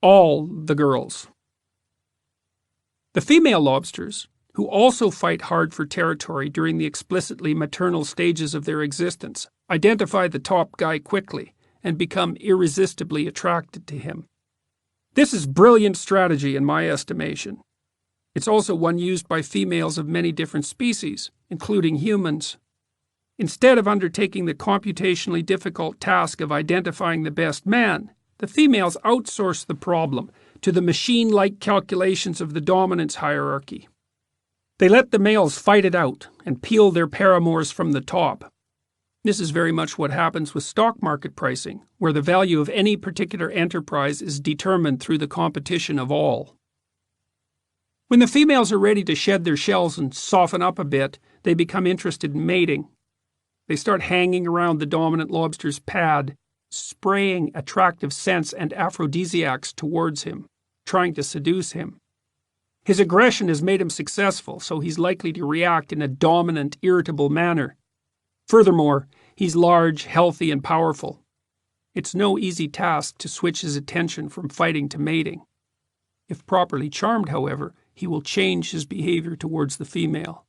all the girls. The female lobsters, who also fight hard for territory during the explicitly maternal stages of their existence, identify the top guy quickly and become irresistibly attracted to him. This is brilliant strategy in my estimation. It's also one used by females of many different species, including humans. Instead of undertaking the computationally difficult task of identifying the best man, the females outsource the problem to the machine-like calculations of the dominance hierarchy. They let the males fight it out and peel their paramours from the top. This is very much what happens with stock market pricing, where the value of any particular enterprise is determined through the competition of all. When the females are ready to shed their shells and soften up a bit, they become interested in mating. They start hanging around the dominant lobster's pad, spraying attractive scents and aphrodisiacs towards him, trying to seduce him. His aggression has made him successful, so he's likely to react in a dominant, irritable manner. Furthermore, he's large, healthy, and powerful. It's no easy task to switch his attention from fighting to mating. If properly charmed, however, he will change his behavior towards the female.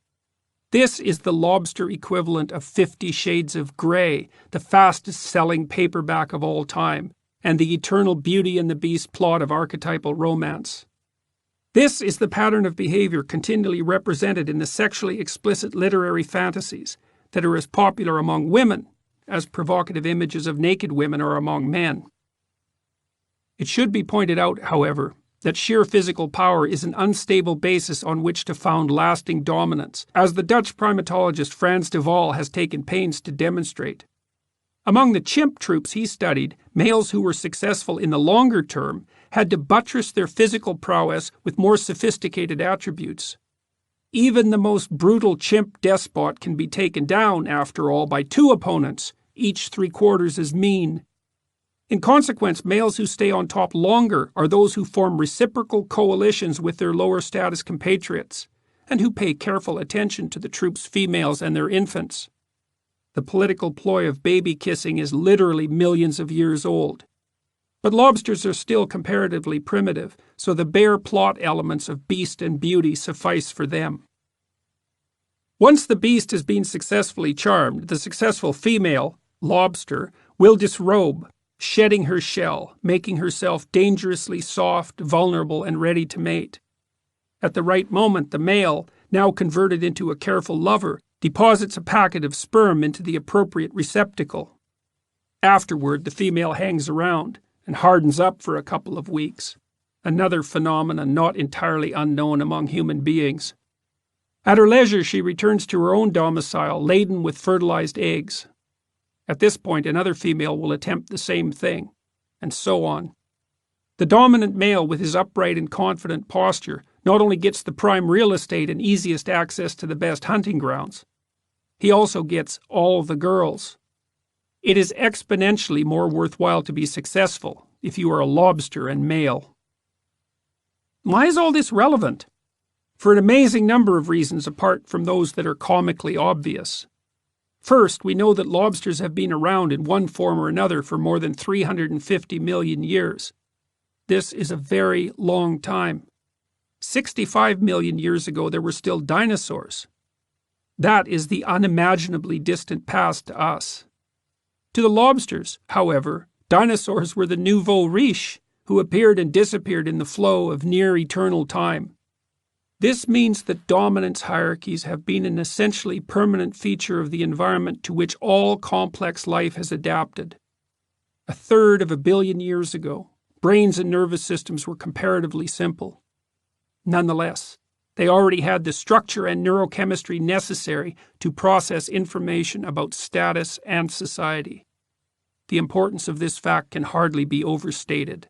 This is the lobster equivalent of 50 Shades of Grey, the fastest-selling paperback of all time, and the eternal Beauty and the Beast plot of archetypal romance. This is the pattern of behavior continually represented in the sexually explicit literary fantasies that are as popular among women as provocative images of naked women are among men. It should be pointed out, however, that sheer physical power is an unstable basis on which to found lasting dominance, as the Dutch primatologist Frans de Waal has taken pains to demonstrate. Among the chimp troops he studied, males who were successful in the longer term had to buttress their physical prowess with more sophisticated attributes. Even the most brutal chimp despot can be taken down, after all, by two opponents, each 3/4 as mean. In consequence, males who stay on top longer are those who form reciprocal coalitions with their lower status compatriots, and who pay careful attention to the troops' females and their infants. The political ploy of baby kissing is literally millions of years old. But lobsters are still comparatively primitive, so the bare plot elements of Beast and Beauty suffice for them. Once the beast has been successfully charmed, the successful female, lobster, will disrobe, shedding her shell, making herself dangerously soft, vulnerable, and ready to mate. At the right moment, the male, now converted into a careful lover, deposits a packet of sperm into the appropriate receptacle. Afterward, the female hangs around and hardens up for a couple of weeks, another phenomenon not entirely unknown among human beings. At her leisure, she returns to her own domicile laden with fertilized eggs. At this point, another female will attempt the same thing, and so on. The dominant male, with his upright and confident posture, not only gets the prime real estate and easiest access to the best hunting grounds, he also gets all the girls. It is exponentially more worthwhile to be successful if you are a lobster and male. Why is all this relevant? For an amazing number of reasons apart from those that are comically obvious. First, we know that lobsters have been around in one form or another for more than 350 million years. This is a very long time. 65 million years ago, there were still dinosaurs. That is the unimaginably distant past to us. To the lobsters, however, dinosaurs were the nouveau riche, who appeared and disappeared in the flow of near-eternal time. This means that dominance hierarchies have been an essentially permanent feature of the environment to which all complex life has adapted. 1/3 of a billion years ago, brains and nervous systems were comparatively simple. Nonetheless, they already had the structure and neurochemistry necessary to process information about status and society. The importance of this fact can hardly be overstated.